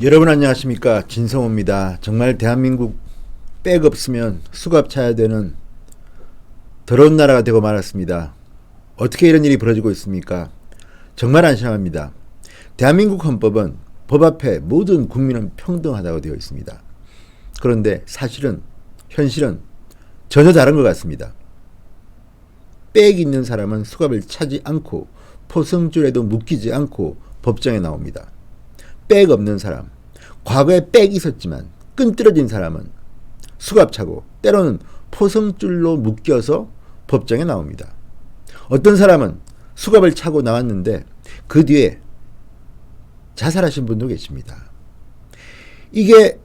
여러분 안녕하십니까, 진성호입니다. 정말 대한민국 백 없으면 수갑 차야 되는 더러운 나라가 되고 말았습니다. 어떻게 이런 일이 벌어지고 있습니까? 정말 안심합니다. 대한민국 헌법은 법 앞에 모든 국민은 평등하다고 되어 있습니다. 그런데 사실은 현실은 전혀 다른 것 같습니다. 백 있는 사람은 수갑을 차지 않고 포승줄에도 묶이지 않고 법정에 나옵니다. 백 없는 사람, 과거에 백 있었지만 끈 떨어진 사람은 수갑 차고 때로는 포승줄로 묶여서 법정에 나옵니다. 어떤 사람은 수갑을 차고 나왔는데 그 뒤에 자살하신 분도 계십니다. 이게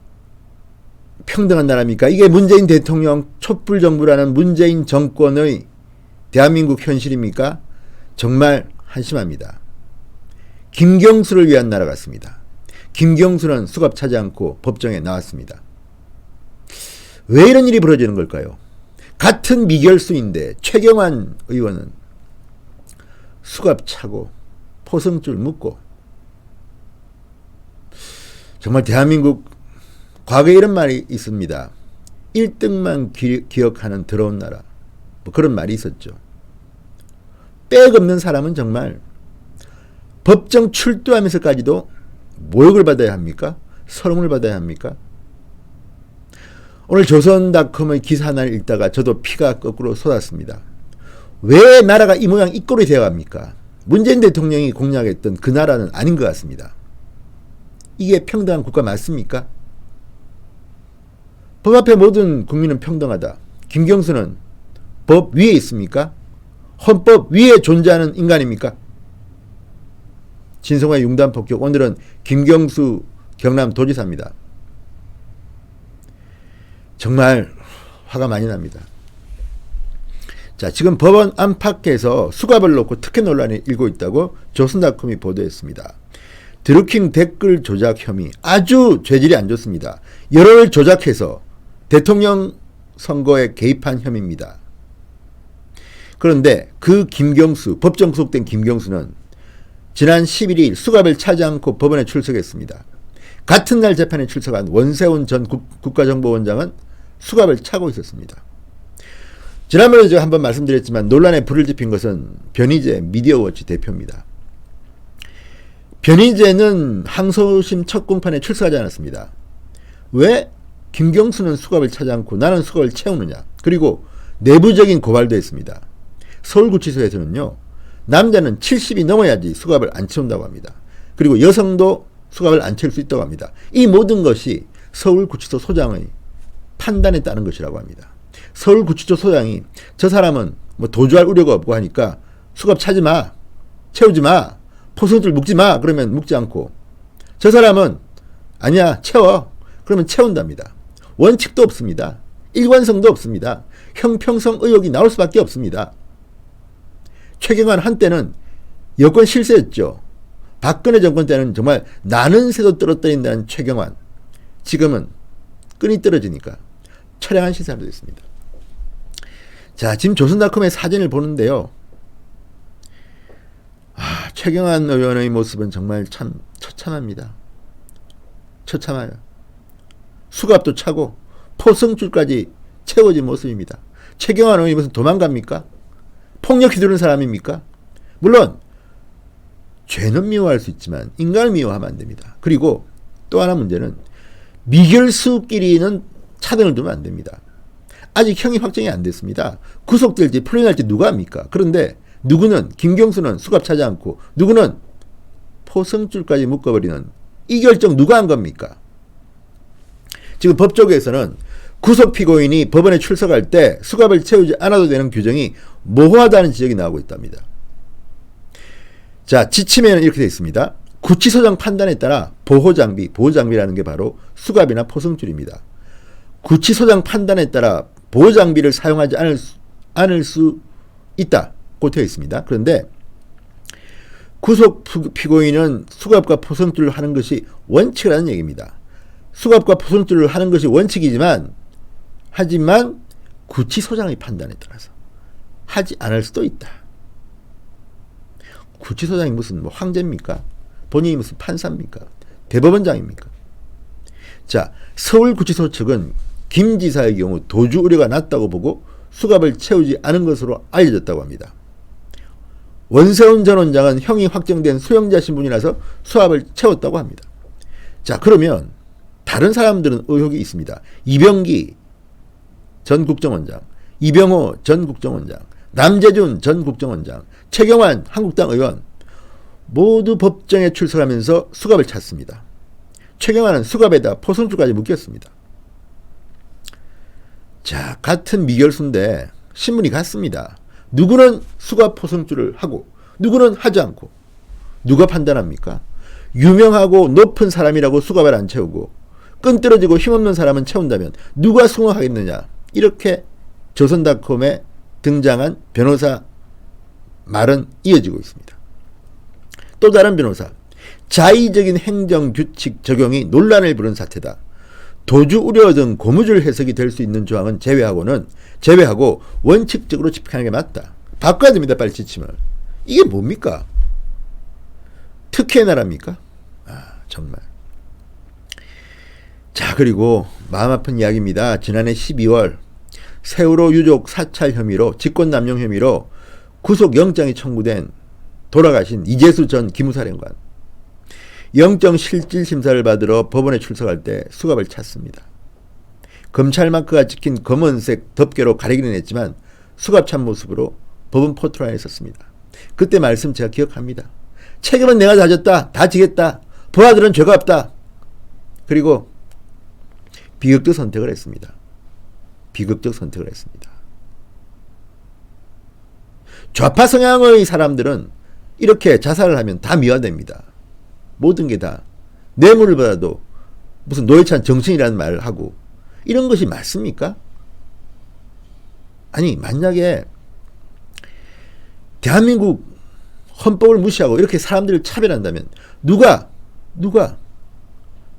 평등한 나라입니까? 이게 문재인 대통령 촛불정부라는 문재인 정권의 대한민국 현실입니까? 정말 한심합니다. 김경수를 위한 나라 같습니다. 김경수는 수갑 차지 않고 법정에 나왔습니다. 왜 이런 일이 벌어지는 걸까요? 같은 미결수인데 최경환 의원은 수갑 차고 포승줄 묶고, 정말 대한민국 과거에 이런 말이 있습니다. 1등만 기억하는 더러운 나라, 뭐 그런 말이 있었죠. 백 없는 사람은 정말 법정 출두하면서까지도 모욕을 받아야 합니까? 서름을 받아야 합니까? 오늘 조선닷컴의 기사 하나를 읽다가 저도 피가 거꾸로 쏟았습니다. 왜 나라가 이 모양 이 꼴이 되어갑니까? 문재인 대통령이 공략했던 그 나라는 아닌 것 같습니다. 이게 평등한 국가 맞습니까? 법 앞에 모든 국민은 평등하다. 김경수는 법 위에 있습니까? 헌법 위에 존재하는 인간입니까? 진성호의 융단폭격, 오늘은 김경수 경남도지사입니다. 정말 화가 많이 납니다. 자, 지금 법원 안팎에서 수갑을 놓고 특혜 논란이 일고 있다고 조선닷컴이 보도했습니다. 드루킹 댓글 조작 혐의, 아주 죄질이 안 좋습니다. 여론을 조작해서 대통령 선거에 개입한 혐의입니다. 그런데 그 김경수, 법정 구속된 김경수는 지난 11일 수갑을 차지 않고 법원에 출석했습니다. 같은 날 재판에 출석한 원세훈 전 국가정보원장은 수갑을 차고 있었습니다. 지난번에 제가 한번 말씀드렸지만 논란에 불을 지핀 것은 변희재 미디어워치 대표입니다. 변희재는 항소심 첫 공판에 출석하지 않았습니다. 왜 김경수는 수갑을 차지 않고 나는 수갑을 채우느냐. 그리고 내부적인 고발도 했습니다. 서울구치소에서는요, 남자는 70이 넘어야지 수갑을 안 채운다고 합니다. 그리고 여성도 수갑을 안 채울 수 있다고 합니다. 이 모든 것이 서울구치소 소장의 판단에 따른 것이라고 합니다. 서울구치소 소장이 저 사람은 뭐 도주할 우려가 없고 하니까 수갑 차지 마, 채우지 마, 포승줄 묶지 마, 그러면 묶지 않고, 저 사람은 아니야 채워, 그러면 채운답니다. 원칙도 없습니다. 일관성도 없습니다. 형평성 의혹이 나올 수밖에 없습니다. 최경환 한때는 여권 실세였죠. 박근혜 정권 때는 정말 나는 새도 떨어뜨린다는 최경환, 지금은 끈이 떨어지니까 처량한 시사도 됐습니다. 자, 지금 조선닷컴의 사진을 보는데요, 최경환 의원의 모습은 정말 참 처참합니다. 처참해요. 수갑도 차고 포승줄까지 채워진 모습입니다. 최경환 의원이 무슨 도망갑니까? 폭력 휘두르는 사람입니까? 물론 죄는 미워할 수 있지만 인간을 미워하면 안 됩니다. 그리고 또 하나 문제는 미결수끼리는 차등을 두면 안 됩니다. 아직 형이 확정이 안 됐습니다. 구속될지 풀려날지 누가 합니까? 그런데 누구는, 김경수는 수갑 차지 않고 누구는 포승줄까지 묶어버리는 이 결정 누가 한 겁니까? 지금 법조계에서는 구속 피고인이 법원에 출석할 때 수갑을 채우지 않아도 되는 규정이 모호하다는 지적이 나오고 있답니다. 자, 지침에는 이렇게 되어 있습니다. 구치소장 판단에 따라 보호장비, 보호장비라는 게 바로 수갑이나 포승줄입니다. 구치소장 판단에 따라 보호장비를 사용하지 않을 수 있다고 되어 있습니다. 그런데 구속 피고인은 수갑과 포승줄을 하는 것이 원칙이라는 얘기입니다. 수갑과 포승줄을 하는 것이 원칙이지만, 하지만 구치소장의 판단에 따라서 하지 않을 수도 있다. 구치소장이 무슨 뭐 황제입니까? 본인이 무슨 판사입니까? 대법원장입니까? 자, 서울구치소 측은 김 지사의 경우 도주 우려가 낮다고 보고 수갑을 채우지 않은 것으로 알려졌다고 합니다. 원세훈 전 원장은 형이 확정된 수용자 신분이라서 수갑을 채웠다고 합니다. 자, 그러면 다른 사람들은 의혹이 있습니다. 이병기 전 국정원장, 이병호 전 국정원장, 남재준 전 국정원장, 최경환 한국당 의원 모두 법정에 출석하면서 수갑을 찼습니다. 최경환은 수갑에다 포승줄까지 묶였습니다. 자, 같은 미결수인데 신문이 같습니다. 누구는 수갑 포승줄을 하고 누구는 하지 않고 누가 판단합니까? 유명하고 높은 사람이라고 수갑을 안 채우고 끈떨어지고 힘없는 사람은 채운다면 누가 수긍하겠느냐. 이렇게 조선닷컴에 등장한 변호사 말은 이어지고 있습니다. 또 다른 변호사, 자의적인 행정규칙 적용이 논란을 부른 사태다. 도주 우려 등 고무줄 해석이 될 수 있는 조항은 제외하고 원칙적으로 집행하는 게 맞다. 바꿔야 됩니다. 빨리 지침을. 이게 뭡니까? 특혜의 나라입니까? 정말. 자, 그리고 마음 아픈 이야기입니다. 지난해 12월 세월호 유족 사찰 혐의로 직권남용 혐의로 구속영장이 청구된 돌아가신 이재수 전 기무사령관. 영장 실질 심사를 받으러 법원에 출석할 때 수갑을 찼습니다. 검찰 마크가 찍힌 검은색 덮개로 가리기는 했지만 수갑 찬 모습으로 법원 포트라인에 있었습니다. 그때 말씀 제가 기억합니다. 책임은 내가 다 졌다. 다 지겠다. 부하들은 죄가 없다. 그리고 비극적 선택을 했습니다. 비극적 선택을 했습니다. 좌파 성향의 사람들은 이렇게 자살을 하면 다 미화됩니다. 모든 게 다 뇌물을 받아도 무슨 노회찬 정신이라는 말을 하고 이런 것이 맞습니까? 아니, 만약에 대한민국 헌법을 무시하고 이렇게 사람들을 차별한다면 누가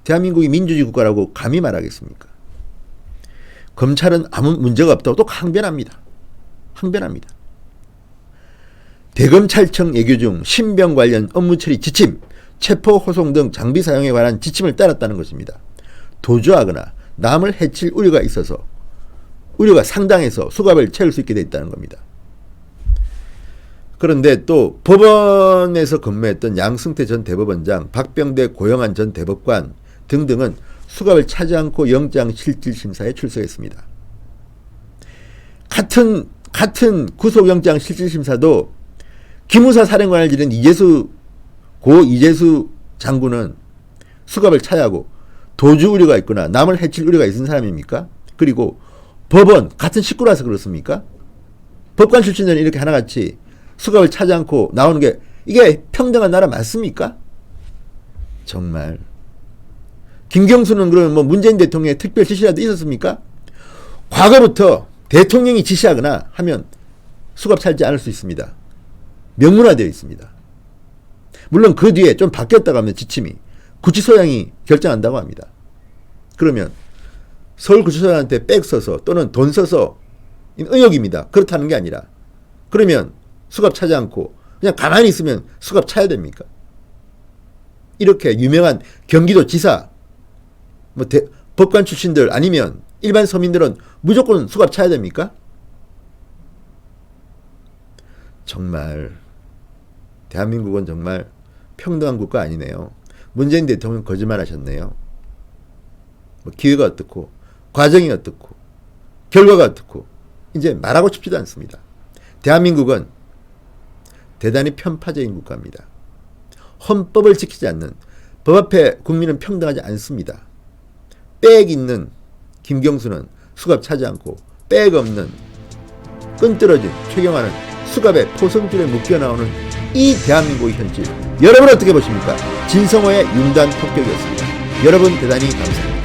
대한민국이 민주주의 국가라고 감히 말하겠습니까? 검찰은 아무 문제가 없다고 또 항변합니다. 대검찰청 예규 중 신병 관련 업무 처리 지침, 체포 호송 등 장비 사용에 관한 지침을 따랐다는 것입니다. 도주하거나 남을 해칠 우려가 상당해서 수갑을 채울 수 있게 돼 있다는 겁니다. 그런데 또 법원에서 근무했던 양승태 전 대법원장, 박병대 고영한 전 대법관 등등은 수갑을 차지 않고 영장 실질 심사에 출석했습니다. 같은 구속영장 실질 심사도 기무사 사령관을 지낸 고 이재수 장군은 수갑을 차야 하고 도주 우려가 있거나 남을 해칠 우려가 있는 사람입니까? 그리고 법원 같은 식구라서 그렇습니까? 법관 출신들은 이렇게 하나같이 수갑을 차지 않고 나오는 게 이게 평등한 나라 맞습니까? 정말. 김경수는 그러면 뭐 문재인 대통령의 특별 지시라도 있었습니까? 과거부터 대통령이 지시하거나 하면 수갑 차지 않을 수 있습니다. 명문화되어 있습니다. 물론 그 뒤에 좀 바뀌었다고 하면 지침이 구치소장이 결정한다고 합니다. 그러면 서울구치소장한테 백 써서 또는 돈 써서 의혹입니다. 그렇다는 게 아니라 그러면 수갑 차지 않고 그냥 가만히 있으면 수갑 차야 됩니까? 이렇게 유명한 경기도 지사, 법관 출신들 아니면 일반 서민들은 무조건 수갑 차야 됩니까? 정말 대한민국은 정말 평등한 국가 아니네요. 문재인 대통령 거짓말 하셨네요. 기회가 어떻고 과정이 어떻고 결과가 어떻고 이제 말하고 싶지도 않습니다. 대한민국은 대단히 편파적인 국가입니다. 헌법을 지키지 않는, 법 앞에 국민은 평등하지 않습니다. 백 있는 김경수는 수갑 차지 않고 백 없는 끈떨어진 최경환은 수갑에 포성줄에 묶여 나오는 이 대한민국의 현실, 여러분 어떻게 보십니까? 진성호의 윤단 폭격이었습니다. 여러분 대단히 감사합니다.